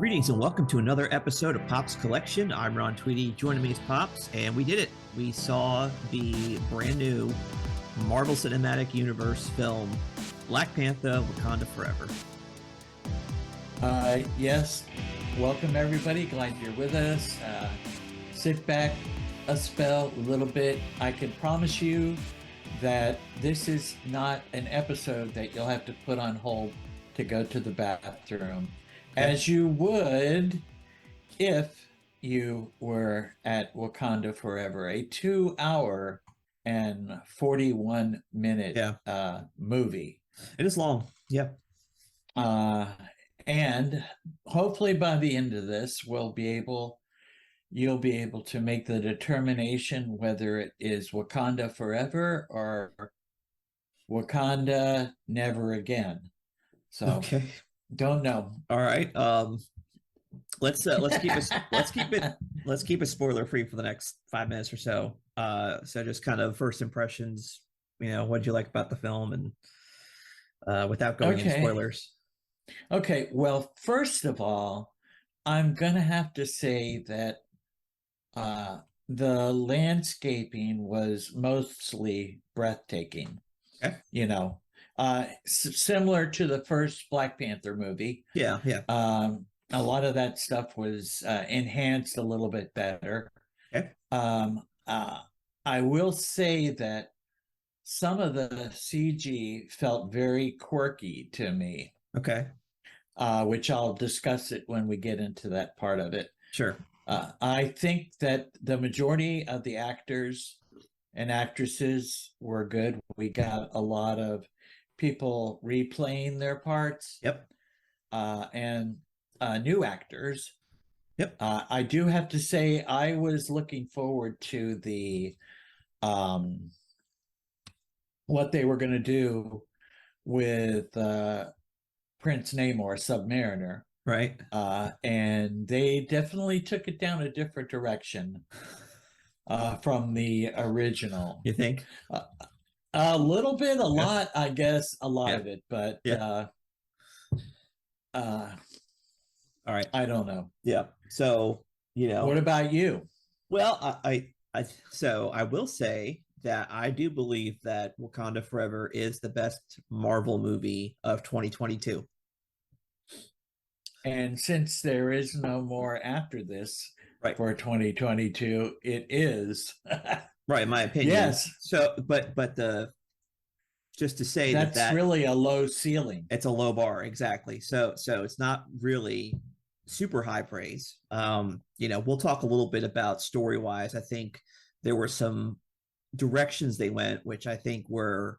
Greetings and welcome to another episode of Pop's Collection. I'm Ron Tweedy. Joining me is Pops, and we did it. We saw the brand new Marvel Cinematic Universe film, Black Panther: Wakanda Forever. Yes. Welcome, everybody. Glad you're with us. Sit back a spell a little bit. I can promise you that this is not an episode that you'll have to put on hold to go to the bathroom. Okay. As you would if you were at Wakanda Forever, a 2 hour and 41-minute movie. It is long. Yeah. And hopefully by the end of this, you'll be able to make the determination whether it is Wakanda Forever or Wakanda Never Again. So okay. Don't know. All right. Let's keep it spoiler free for the next 5 minutes or so. So just kind of first impressions. What did you like about the film, and without going into spoilers. Okay. Well, first of all, I'm gonna have to say that the landscaping was mostly breathtaking. Okay. Similar to the first Black Panther movie. Yeah. A lot of that stuff was enhanced a little bit better. Okay. I will say that some of the CG felt very quirky to me. Okay. Which I'll discuss it when we get into that part of it. Sure. I think that the majority of the actors and actresses were good. We got a lot of people replaying their parts. Yep. And new actors. Yep. I do have to say I was looking forward to the what they were going to do with Prince Namor, Submariner. Right. And they definitely took it down a different direction from the original. You think? A little bit, a lot, I guess, a lot of it, but all right. I don't know. Yeah. So, what about you? Well, so I will say that I do believe that Wakanda Forever is the best Marvel movie of 2022. And since there is no more after this for 2022, it is. Right, in my opinion. Yes. So, but just to say that's really a low ceiling. It's a low bar, exactly. So it's not really super high praise. We'll talk a little bit about story-wise. I think there were some directions they went, which I think were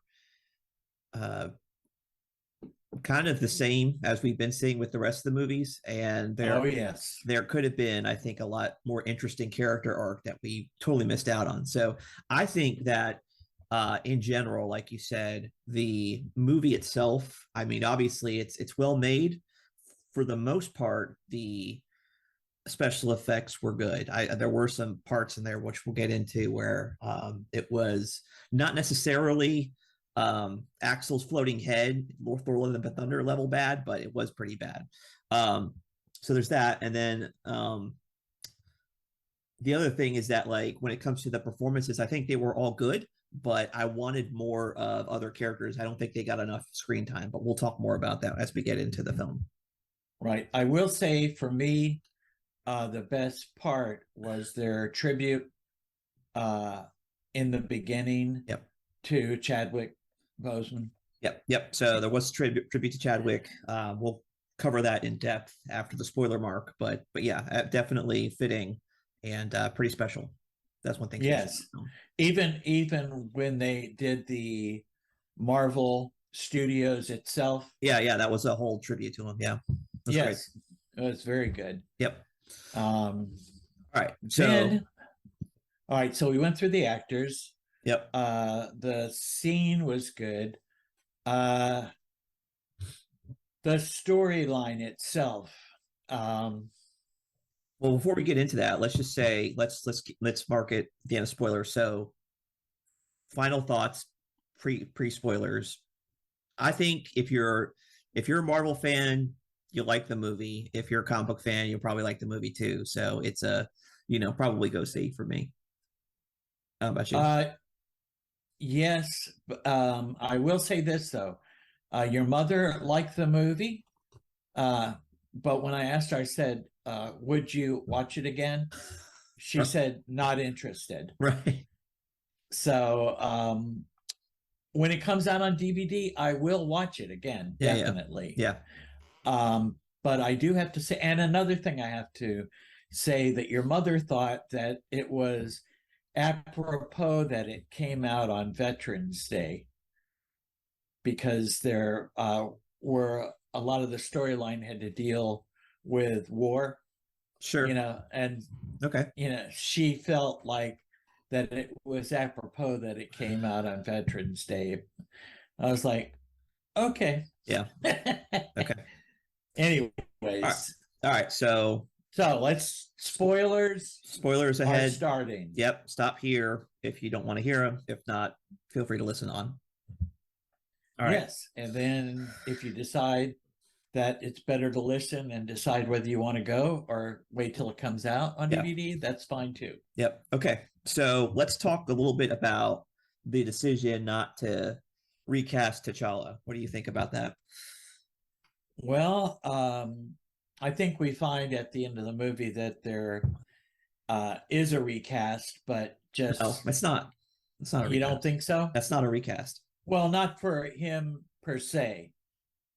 kind of the same as we've been seeing with the rest of the movies. And there could have been, I think, a lot more interesting character arc that we totally missed out on. So I think that in general, like you said, the movie itself, I mean, obviously it's well made. For the most part, the special effects were good. There were some parts in there, which we'll get into, where it was not necessarily Axel's floating head, more Thor Love and Thunder level bad, but it was pretty bad. So there's that. And then the other thing is that, like, when it comes to the performances, I think they were all good, but I wanted more of other characters. I don't think they got enough screen time, but we'll talk more about that as we get into the film. Right. I will say, for me, the best part was their tribute in the beginning to Chadwick Boseman. Yep. So there was tribute to Chadwick. We'll cover that in depth after the spoiler mark, but yeah, definitely fitting and pretty special. That's one thing. Yes. Even when they did the Marvel Studios itself. Yeah, that was a whole tribute to him. Yeah. Yes. Great. It was very good. Yep. All right. So we went through the actors. Yep. The scene was good. The storyline itself. Well, before we get into that, let's just say let's mark it the end of spoilers. So, final thoughts, pre spoilers. I think if you're a Marvel fan, you like the movie. If you're a comic book fan, you'll probably like the movie too. So it's a, probably go see for me. How about you? Yes, I will say this though. Your mother liked the movie, but when I asked her, I said, "Would you watch it again?" She said, "Not interested." Right. So when it comes out on DVD, I will watch it again, Yeah. definitely. Yeah. But I do have to say, and another thing I have to say that your mother thought that it was apropos that it came out on Veterans Day because there were a lot of the storyline had to deal with war, Sure. and okay. She felt like that it was apropos that it came out on Veterans Day. I was like, okay. Yeah. Okay. Anyways. All right. So let's spoilers ahead. Starting. Yep. Stop here if you don't want to hear them. If not, feel free to listen on. All right. Yes. And then if you decide that it's better to listen and decide whether you want to go or wait till it comes out on DVD, that's fine too. Yep. Okay. So let's talk a little bit about the decision not to recast T'Challa. What do you think about that? Well, I think we find at the end of the movie that there is a recast, but just no, it's not. It's not. You don't think so? That's not a recast. Well, not for him per se,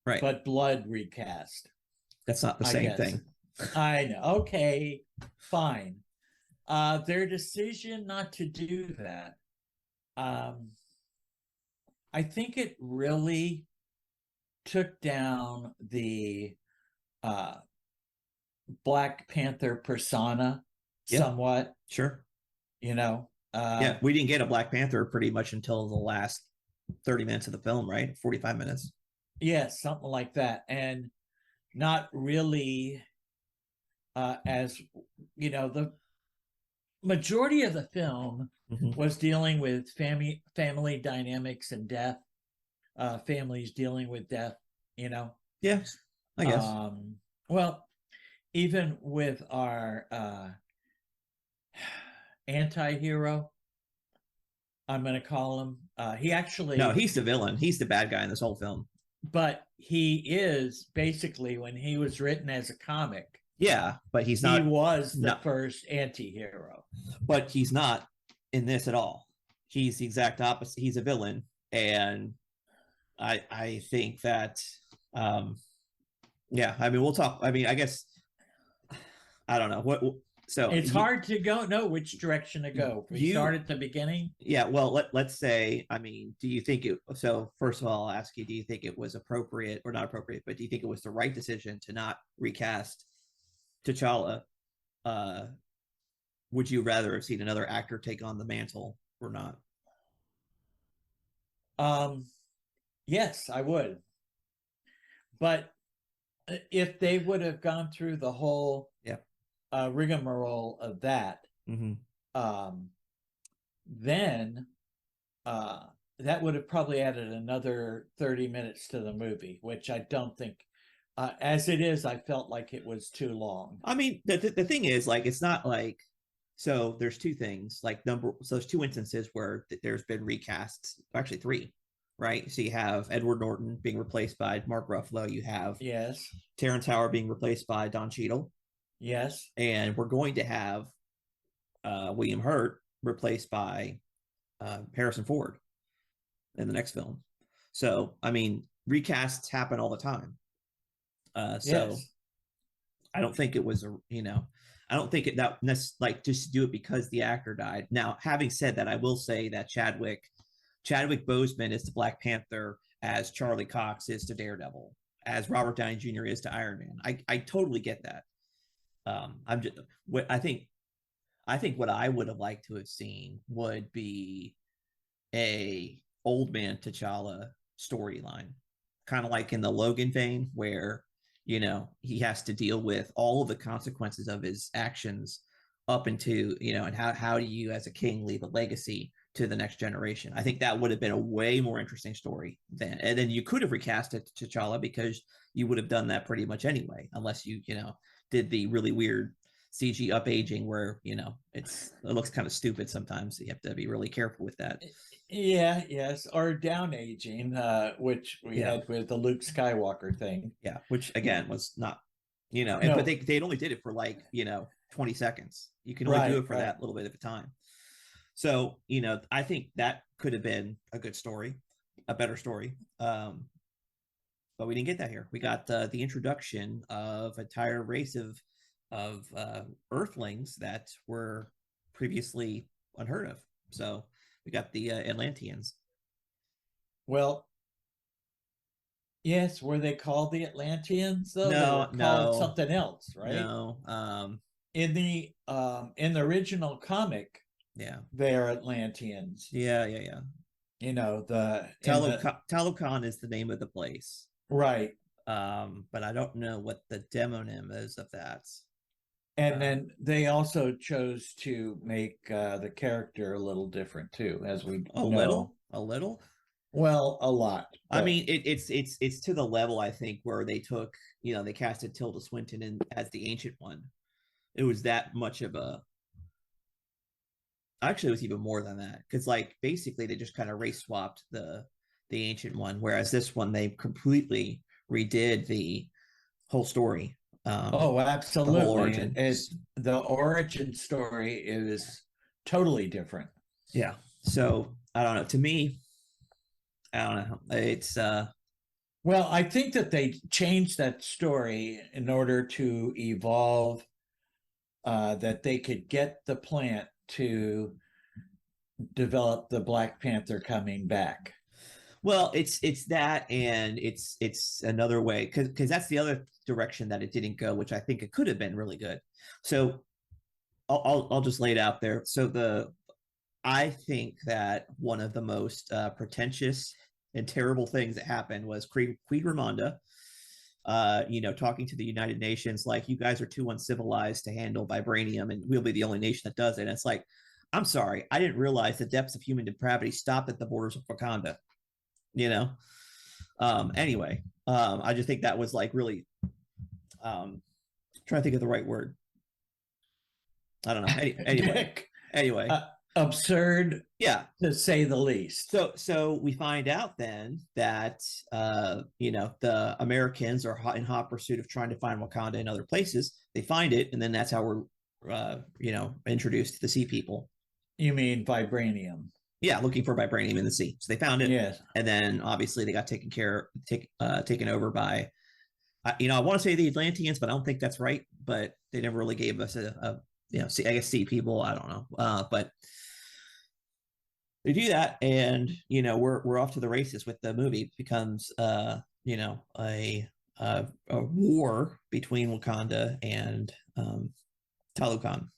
right? But blood recast. That's not the same thing. I know. Okay, fine. Their decision not to do that. I think it really took down the Black Panther persona somewhat. Sure. Yeah, we didn't get a Black Panther pretty much until the last 30 minutes of the film, right? 45 minutes. Yes, something like that. And not really as the majority of the film was dealing with family dynamics and death, families dealing with death, Yeah, I guess. Well, even with our anti-hero, I'm going to call him. He actually... No, he's the villain. He's the bad guy in this whole film. But he is basically, when he was written as a comic. Yeah, but he's not. He was the first anti-hero. But he's not in this at all. He's the exact opposite. He's a villain. And I think that, yeah, I mean, we'll talk. I mean, I guess, I don't know. So it's hard to know which direction to go. We start at the beginning. Yeah, well, let's say, I mean, do you think it? So first of all, I'll ask you: do you think it was appropriate or not appropriate? But do you think it was the right decision to not recast T'Challa? Would you rather have seen another actor take on the mantle or not? Yes, I would. But if they would have gone through the whole rigmarole of that, then that would have probably added another 30 minutes to the movie, which I don't think, as it is, I felt like it was too long. I mean, the thing is, like, it's not like, so there's two things, like so there's two instances where there's been recasts, actually three, right? So you have Edward Norton being replaced by Mark Ruffalo. You have Terrence Howard being replaced by Don Cheadle. Yes. And we're going to have William Hurt replaced by Harrison Ford in the next film. So, I mean, recasts happen all the time. So I don't think it was, I don't think that's like just do it because the actor died. Now, having said that, I will say that Chadwick Boseman is the Black Panther, as Charlie Cox is to Daredevil, as Robert Downey Jr. is to Iron Man. I totally get that. I think what I would have liked to have seen would be a old man T'Challa storyline, kind of like in the Logan vein, where he has to deal with all of the consequences of his actions up into and how do you as a king leave a legacy to the next generation. I think that would have been a way more interesting story then. And then you could have recast it to T'Challa because you would have done that pretty much anyway, unless you know, did the really weird CG up aging where, you know, it looks kind of stupid sometimes. So you have to be really careful with that. Yeah, yes, or down aging, which we Yeah. had with the Luke Skywalker thing. Yeah, which again was not, you know, and but No, they only did it for like, you know, 20 seconds. You can only do right, it for right. that little bit of a time. So, you know, I think that could have been a good story, a better story. But we didn't get that here. We got the introduction of an entire race of Earthlings that were previously unheard of. So we got the Atlanteans. Well, yes, were they called the Atlanteans though? They were No, called no, something else, right? no. In the original comic, Yeah, they're Atlanteans. yeah, yeah, yeah. You know, the in the Talokan is the name of the place. right. But I don't know what the demonym is of that. And then they also chose to make the character a little different too, as we know. A little. Well, a lot. I mean, it's to the level I think where they took, you know, they casted Tilda Swinton in as the Ancient One. It was that much of a. Actually, it was even more than that because, like, basically they just kind of race swapped the Ancient One, whereas this one they completely redid the whole story. Oh, The whole absolutely. origin. The origin story is totally different. Yeah. So I don't know. To me, I don't know. It's Well, I think that they changed that story in order to evolve, that they could get the plant to develop the Black Panther coming back. well, it's that, and it's another way because that's the other direction that it didn't go, which I think it could have been really good. So I'll just lay it out there. So the I think that one of the most pretentious and terrible things that happened was Queen Ramonda, you know, talking to the United Nations like, you guys are too uncivilized to handle vibranium, and we'll be the only nation that does it. And it's like, I'm sorry, I didn't realize the depths of human depravity stopped at the borders of Wakanda. You know. Anyway, I just think that was like really trying to think of the right word. I don't know. Anyway, anyway, Absurd, yeah, to say the least. so we find out then that you know, the Americans are in hot pursuit of trying to find Wakanda in other places. They find it, and then that's how we're you know, introduced to the sea people. You mean vibranium? Yeah, looking for vibranium in the sea. So they found it, Yes. and then obviously they got taken over by, you know, I want to say the Atlanteans, but I don't think that's right. But they never really gave us a you know, I guess sea people. I don't know, but they do that, and you know, we're off to the races with the movie. It becomes you know, a war between Wakanda and Talokan.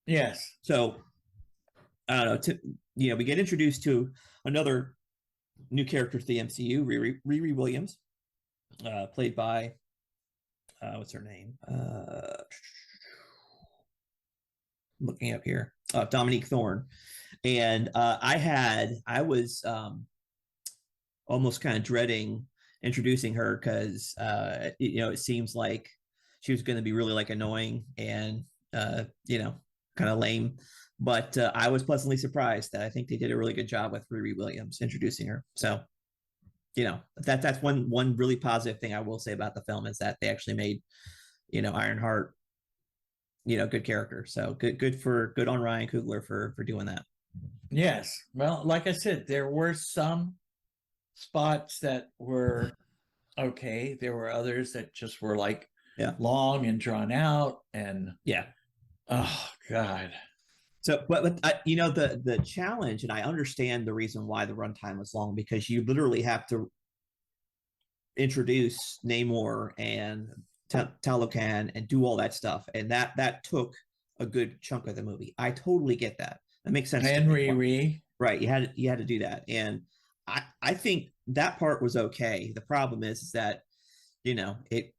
Yes. So I don't know. You know, we get introduced to another new character to the MCU, Riri Williams, played by what's her name? Looking up here, Dominique Thorne. And I was almost kind of dreading introducing her because you know, it seems like she was going to be really like annoying and you know, kind of lame. But I was pleasantly surprised that I think they did a really good job with Riri Williams introducing her. So, you know, that's one really positive thing I will say about the film is that they actually made, you know, Ironheart, you know, good character. So good on Ryan Coogler for doing that. Yes. Well, like I said, there were some spots that were okay. There were others that just were like, yeah, long and drawn out, and yeah. Oh God. So, but you know, the challenge, and I understand the reason why the runtime was long, because you literally have to introduce Namor and Talokan and do all that stuff, and that took a good chunk of the movie. I totally get that. That makes sense. And Riri. Right, you had to do that, and I think that part was okay. The problem is that, you know, it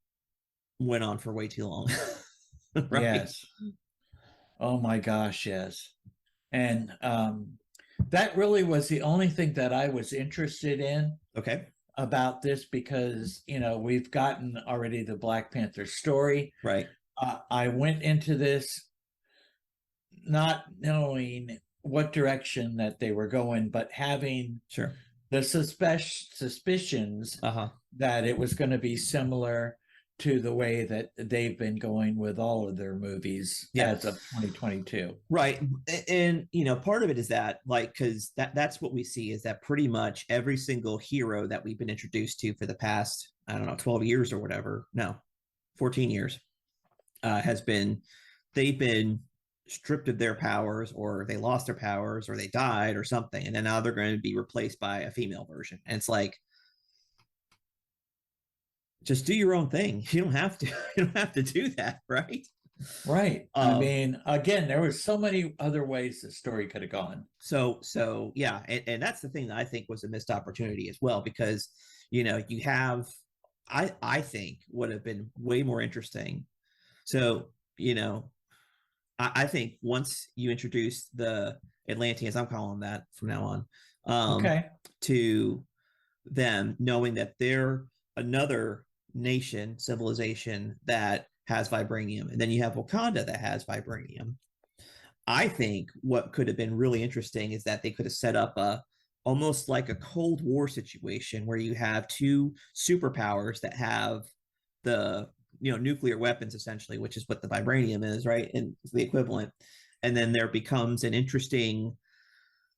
went on for way too long. Right? Yes. Oh my gosh, yes. And That really was the only thing that I was interested in Okay. about this because, we've gotten already the Black Panther story. Right. I went into this not knowing what direction that they were going, but having Sure. the suspicions Uh-huh. that it was going to be similar to the way that they've been going with all of their movies Yeah. as of 2022. Right. And part of it is that, like, because that's what we see, is that pretty much every single hero that we've been introduced to for the past, I don't know, 12 years or whatever, no, 14 years, they've been stripped of their powers, or they lost their powers, or they died or something, and then now they're going to be replaced by a female version. And it's like, just do your own thing. You don't have to you don't have to do that, right? Right. I mean, again, there was so many other ways the story could have gone. So yeah, and that's the thing that I think was a missed opportunity as well, because you have, I think would have been way more interesting. So I think once you introduce the Atlanteans, I'm calling them that from now on, Okay. to them knowing that they're another nation, civilization that has vibranium, and then you have Wakanda that has vibranium. I think what could have been really interesting is that they could have set up a almost like a Cold War situation where you have two superpowers that have the nuclear weapons, essentially, which is what the vibranium is, right? And it's the equivalent. And then there becomes an interesting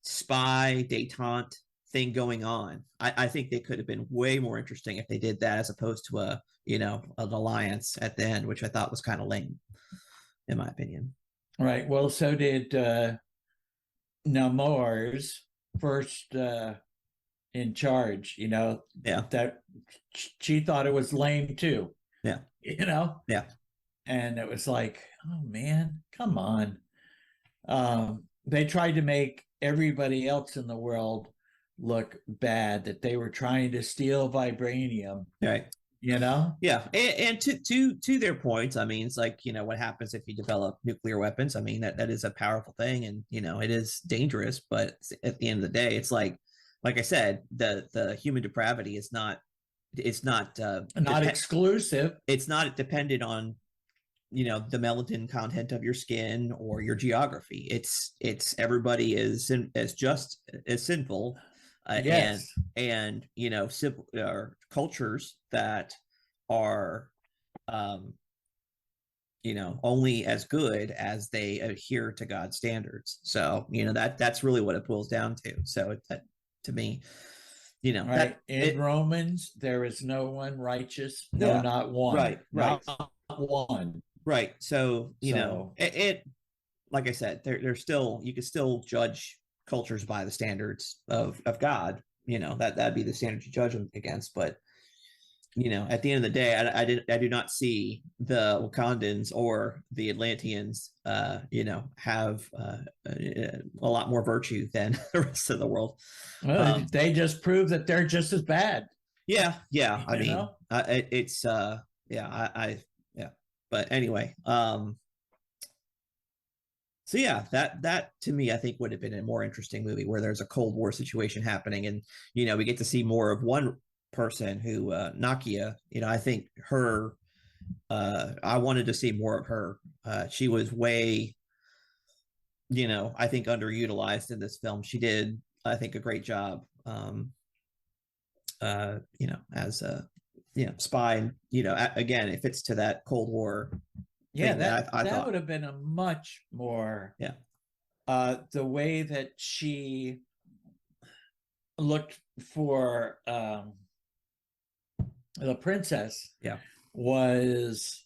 spy detente thing going on. I think they could have been way more interesting if they did that, as opposed to an alliance at the end, which I thought was kind of lame, in my opinion. Right. Well, so did Namor's first in charge, Yeah. that she thought it was lame too, Yeah. Yeah. And it was like, oh man, come on. They tried to make everybody else in the world look bad, that they were trying to steal vibranium, Right. Yeah, and to their points, I mean, it's like, what happens if you develop nuclear weapons? I mean, that is a powerful thing, and it is dangerous, but at the end of the day, it's like I said, the human depravity is not, it's not exclusive. It's not dependent on the melanin content of your skin or your geography. It's everybody is as just as sinful, Yes. and cultures that are only as good as they adhere to God's standards. So that's really what it boils down to. So to me, right. That in Romans, there is no one righteous, no, yeah, not one, right, not one. Right. So it like I said, there's still, you can still judge cultures by the standards of God. That'd be the standard you judge them against. But at the end of the day, I do not see the Wakandans or the Atlanteans have a lot more virtue than the rest of the world. They just prove that they're just as bad. Yeah. I mean, it's yeah, I yeah. But anyway, so yeah, that to me, I think would have been a more interesting movie, where there's a Cold War situation happening, and we get to see more of one person who, Nakia. I think her. I wanted to see more of her. She was way, I think, underutilized in this film. She did, I think, a great job. As a spy, and again, it fits to that Cold War. Yeah, that thought would have been a much more, yeah. The way that she looked for the princess, Yeah, was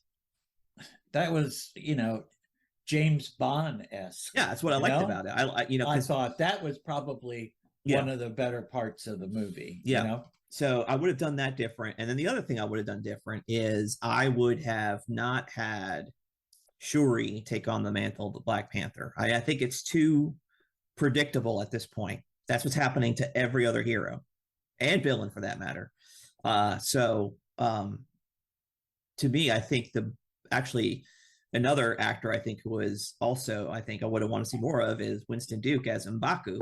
James Bond-esque. Yeah, that's what I liked about it. I thought that was probably one of the better parts of the movie. Yeah. So I would have done that different. And then the other thing I would have done different is I would have not had Shuri take on the mantle of the Black Panther. I think it's too predictable at this point. That's what's happening to every other hero and villain, for that matter. So to me, I think actually another actor I think who was also, I think I would have wanted to see more of, is Winston Duke as M'Baku.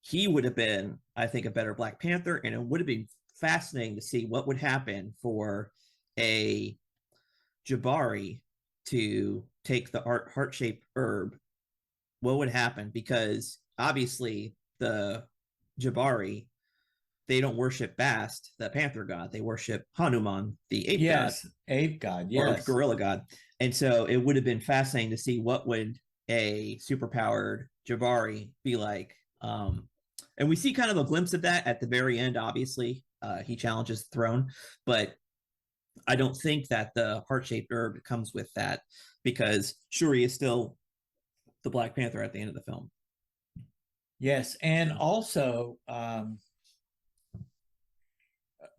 he would have been, I think, a better Black Panther, and it would have been fascinating to see what would happen for a Jabari to take the heart shaped herb. What would happen? Because obviously the Jabari, they don't worship Bast, the panther god. They worship Hanuman, the ape god. Yes, ape god. Or Yes. gorilla god. And so it would have been fascinating to see what would a superpowered Jabari be like. And we see kind of a glimpse of that at the very end. Obviously, he challenges the throne, but I don't think that the heart-shaped herb comes with that, because Shuri is still the Black Panther at the end of the film. Yes, and also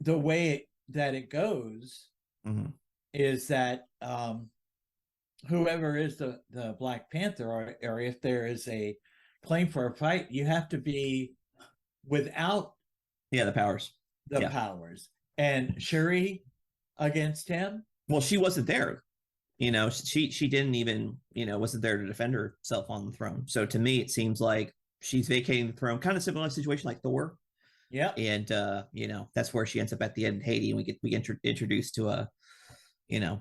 the way that it goes is that whoever is the Black Panther, or if there is a claim for a fight, you have to be without the powers. The powers. And Shuri against him. Well, she wasn't there. She didn't even, wasn't there to defend herself on the throne. So to me, it seems like she's vacating the throne, kind of similar situation like Thor. Yeah. And that's where she ends up at the end in Haiti, and we get introduced to a new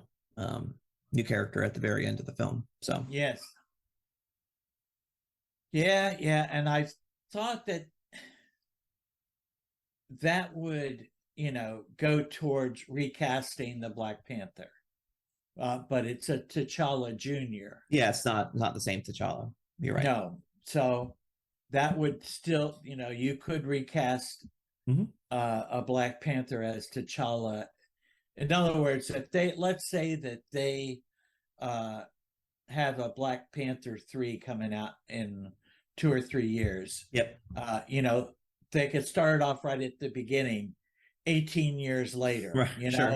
character at the very end of the film. So yes. Yeah, and I thought that would, go towards recasting the Black Panther. But it's a T'Challa Jr. Yeah, it's not the same T'Challa. You're right. No. So that would still, you could recast a Black Panther as T'Challa. In other words, if let's say that they have a Black Panther 3 coming out in 2 or 3 years. Yep. They could start off right at the beginning, 18 years later. Right.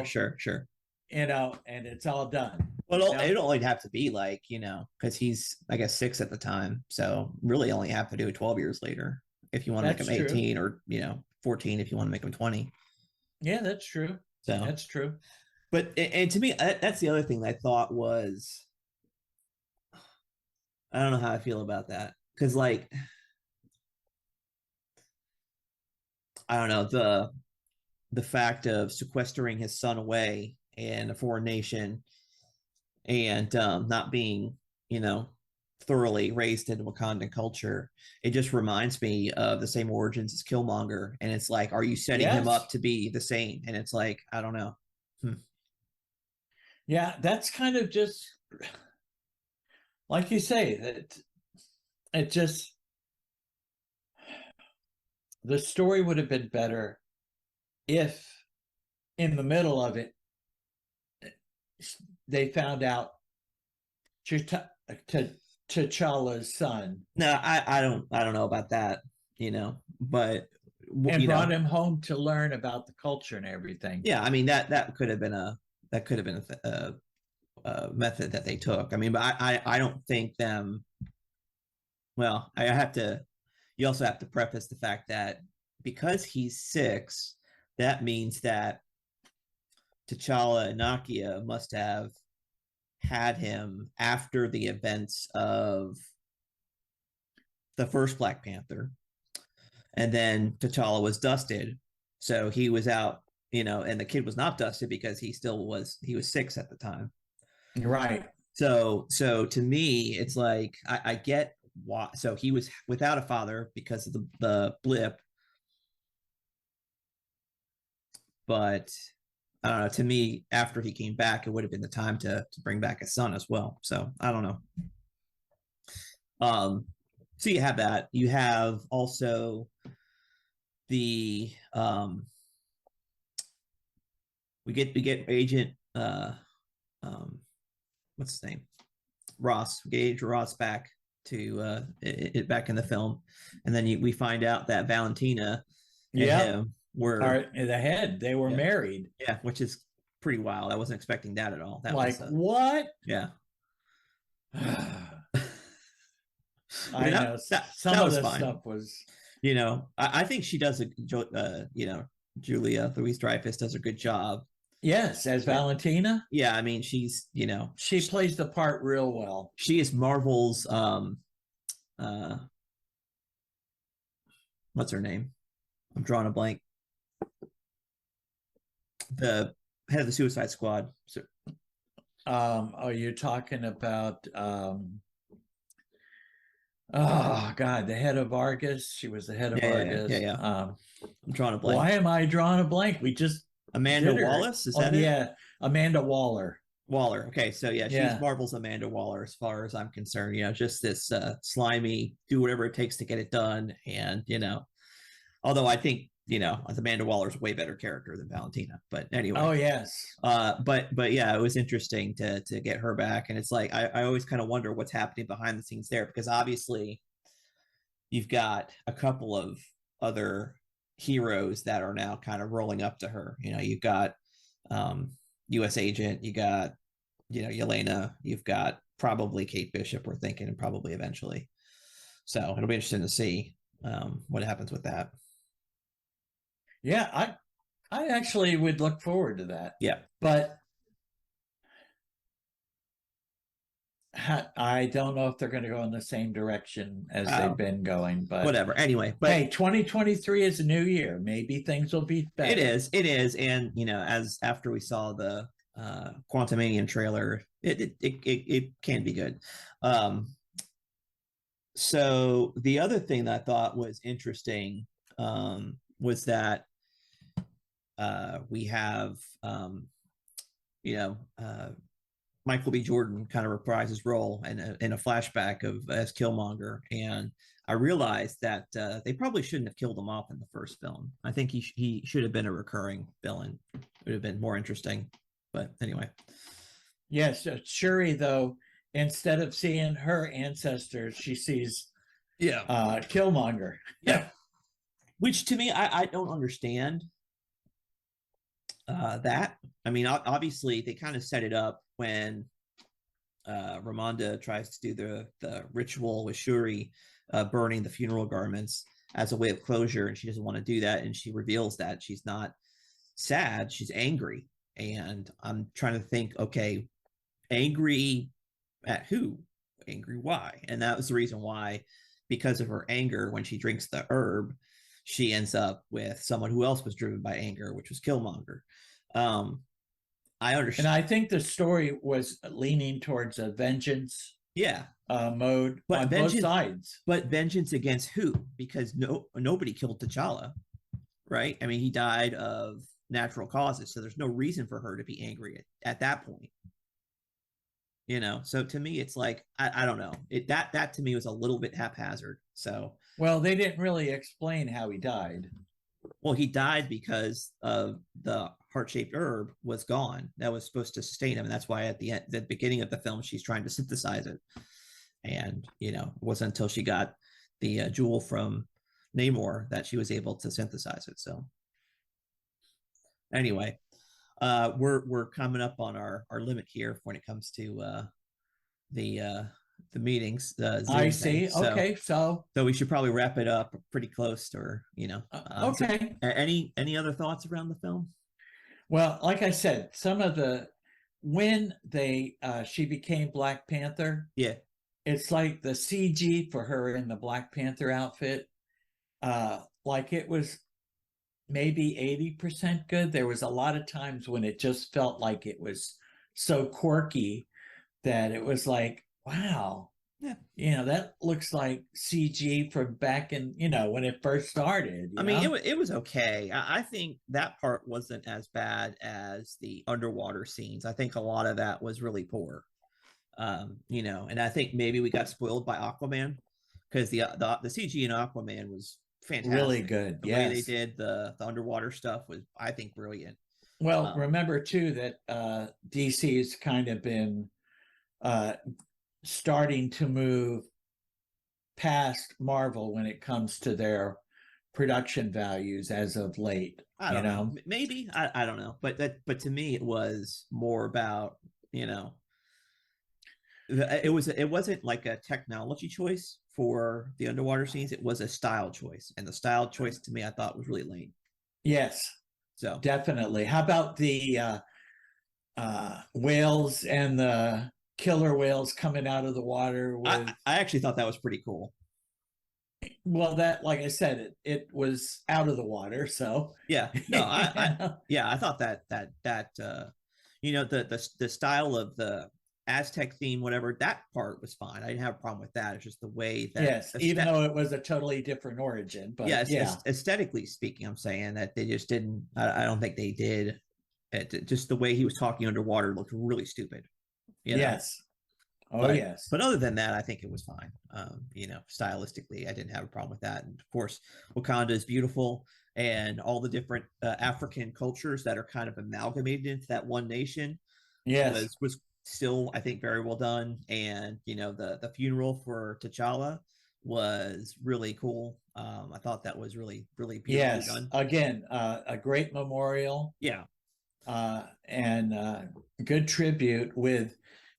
Sure. And it's all done. Well, it only have to be like, because he's, I guess, 6 at the time. So really only have to do it 12 years later if you want to make him 18 true. Or, 14 if you want to make him 20. Yeah, that's true. So that's true. But, and to me, that's the other thing that I thought was, I don't know how I feel about that. Because, like, I don't know, the fact of sequestering his son away in a foreign nation and not being, thoroughly raised in Wakandan culture, it just reminds me of the same origins as Killmonger. And it's like, are you setting him up to be the same? And it's like, I don't know. Yeah, that's kind of just like you say, that it just, the story would have been better if in the middle of it they found out T'Challa's son. No, I don't know about that, but brought him home to learn about the culture and everything. Yeah, I mean that could have been a method that they took. I mean, but I don't think them. Well, you also have to preface the fact that because he's 6, that means that T'Challa and Nakia must have had him after the events of the first Black Panther. And then T'Challa was dusted. So he was out, and the kid was not dusted because he was 6 at the time. Right. So to me, it's like, I get why. So he was without a father because of the blip. But I don't know, to me, after he came back, it would have been the time to bring back his son as well. So I don't know. So you have that. You have also the we get Agent what's his name? Ross. We get Agent Ross back to back in the film. And then we find out that Valentina and him were the head. They were married. Yeah, which is pretty wild. I wasn't expecting that at all. That was what? Yeah. I know some of the stuff was. I think she does Julia Louis-Dreyfus does a good job. Yes, as Valentina. Yeah, I mean she's she plays the part real well. She is Marvel's what's her name? I'm drawing a blank. The head of the Suicide Squad. So, are you talking about oh God, the head of Argus? She was the head of Argus. Yeah. I'm drawing a blank. Why am I drawing a blank? We just Amanda Wallace, is that it? Yeah, Amanda Waller. Waller. Okay, so yeah, she's Marvel's Amanda Waller as far as I'm concerned. Just this slimy, do whatever it takes to get it done. And although I think Amanda Waller's a way better character than Valentina. But anyway. Oh yes. But yeah, it was interesting to get her back. And it's like I always kind of wonder what's happening behind the scenes there, because obviously you've got a couple of other heroes that are now kind of rolling up to her. You've got US Agent, you got Yelena, you've got probably Kate Bishop, we're thinking, and probably eventually. So it'll be interesting to see what happens with that. Yeah, I actually would look forward to that. Yeah. But I don't know if they're going to go in the same direction as they've been going, but whatever. Anyway, but hey, 2023 is a new year. Maybe things will be better. It is. And as after we saw the Quantumanian trailer, it can be good. So the other thing that I thought was interesting was that we have Michael B. Jordan kind of reprised his role in a flashback as Killmonger, and I realized that they probably shouldn't have killed him off in the first film. I think he should have been a recurring villain. It would have been more interesting. But anyway. Yes, Shuri, though, instead of seeing her ancestors, she sees Killmonger. Yeah. Which to me, I don't understand that. I mean, obviously, they kind of set it up when Ramonda tries to do the ritual with Shuri, burning the funeral garments as a way of closure, and she doesn't want to do that, and she reveals that she's not sad, she's angry. And I'm trying to think, okay, angry at who? Angry why? And that was the reason why, because of her anger, when she drinks the herb, she ends up with someone who else was driven by anger, which was Killmonger. I understand. And I think the story was leaning towards a vengeance mode on both sides. But vengeance against who? Because nobody killed T'Challa, right? I mean, he died of natural causes, so there's no reason for her to be angry at that point. So to me, it's like I don't know. That to me was a little bit haphazard. So they didn't really explain how he died. Well, he died because of the heart-shaped herb was gone. That was supposed to sustain him, and that's why at the beginning of the film, she's trying to synthesize it. And it wasn't until she got the jewel from Namor that she was able to synthesize it. So anyway, we're coming up on our limit here when it comes to the meetings. I see. Okay, so we should probably wrap it up pretty close, or okay. So any other thoughts around the film? Well, like I said, some of when she became Black Panther, it's like the CG for her in the Black Panther outfit, like it was maybe 80% good. There was a lot of times when it just felt like it was so quirky that it was like, wow, that looks like CG from back in, when it first started. I mean, it was okay. I think that part wasn't as bad as the underwater scenes. I think a lot of that was really poor. And I think maybe we got spoiled by Aquaman, because the CG in Aquaman was fantastic. Really good. The way they did the underwater stuff was, I think, brilliant. Well, remember too that DC's kind of been starting to move past Marvel when it comes to their production values as of late. I don't know. Maybe I don't know, but to me it was more about it wasn't like a technology choice for the underwater scenes. It was a style choice, and the style choice to me I thought was really lame. Yes, so definitely. How about the whales and the killer whales coming out of the water with... I actually thought that was pretty cool. Well, that, like I said, it was out of the water. So Yeah, no, yeah, I thought that the style of the Aztec theme, whatever, that part was fine. I didn't have a problem with that. It's just the way that yes, even though it was a totally different origin, but yes, yeah, aesthetically speaking, I'm saying that they just didn't. I don't think they did. Just the way he was talking underwater looked really stupid. You know, yes, oh but yes, but other than that, I think it was fine. Stylistically, I didn't have a problem with that. And of course, Wakanda is beautiful, and all the different African cultures that are kind of amalgamated into that one nation yes, was still, I think, very well done. And the funeral for T'Challa was really cool. I thought that was really really beautifully yes. done. Again, a great memorial, Yeah, and good tribute with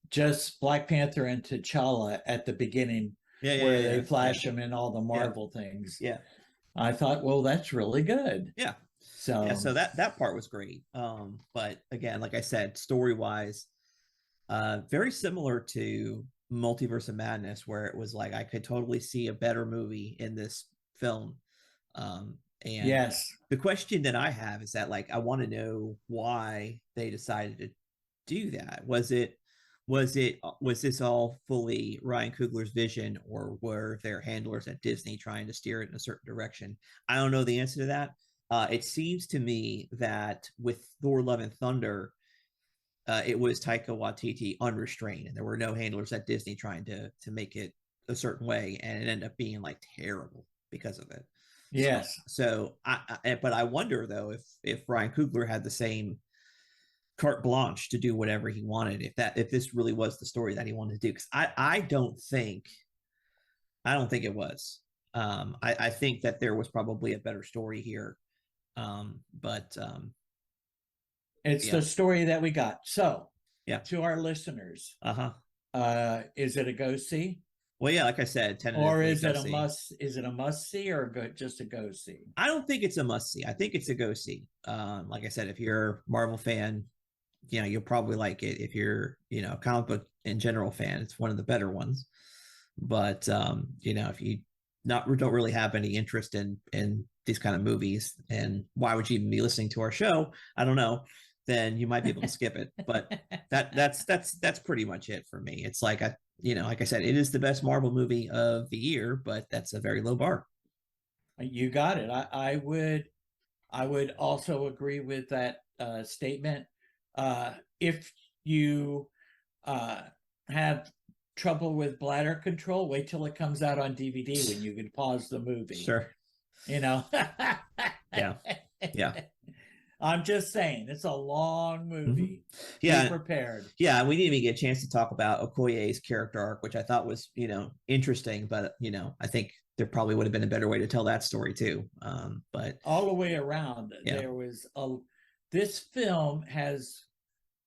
just Black Panther and T'Challa at the beginning, yeah, yeah, where yeah, they yeah, flash them in all the yeah, Marvel things. yeah, I thought, well, that's really good. yeah, yeah. So So that part was great. But again, like I said, story wise, very similar to Multiverse of Madness, where it was like I could totally see a better movie in this film. And yes, the question that I have is that, like, I want to know why they decided to do that. Was this all fully Ryan Coogler's vision, or were there handlers at Disney trying to steer it in a certain direction? I don't know the answer to that. It seems to me that with Thor: Love and Thunder, it was Taika Waititi unrestrained, and there were no handlers at Disney trying to make it a certain way, and it ended up being like terrible because of it. So, yes. but I wonder though if Ryan Coogler had the same carte blanche to do whatever he wanted, if this really was the story that he wanted to do, because I don't think it was. I think that there was probably a better story here, but It's yeah, the story that we got. So, yeah, to our listeners, uh-huh. is it a go see, Well, yeah, like I said, or tentatively is go it a see. must? Is it a must see, or just a go see? I don't think it's a must see. I think it's a go see. Like I said, if you're a Marvel fan, you'll probably like it. If you're, a comic book in general fan, it's one of the better ones. But if you not don't really have any interest in these kind of movies, and why would you even be listening to our show? I don't know. Then you might be able to skip it. But that's pretty much it for me. It's like like I said, it is the best Marvel movie of the year, but that's a very low bar. You got it. I would also agree with that statement. If you have trouble with bladder control, wait till it comes out on DVD when you can pause the movie. Sure. You know. Yeah. Yeah. I'm just saying, it's a long movie. Yeah. Be prepared. Yeah, we didn't even get a chance to talk about Okoye's character arc, which I thought was, interesting, but I think there probably would have been a better way to tell that story too. But all the way around, yeah. This film has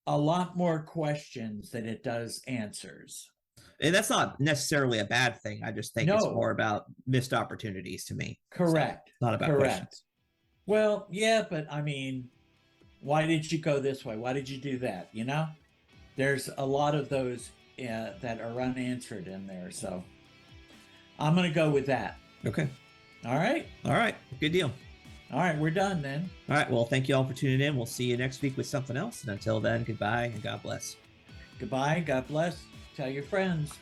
a lot more questions than it does answers. And that's not necessarily a bad thing. I just think it's more about missed opportunities to me. Correct. So, not about questions. Well, yeah, but I mean, why did you go this way? Why did you do that? There's a lot of those that are unanswered in there. So I'm going to go with that. Okay. All right. All right. Good deal. All right. We're done then. All right. Well, thank you all for tuning in. We'll see you next week with something else. And until then, goodbye and God bless. Goodbye. God bless. Tell your friends.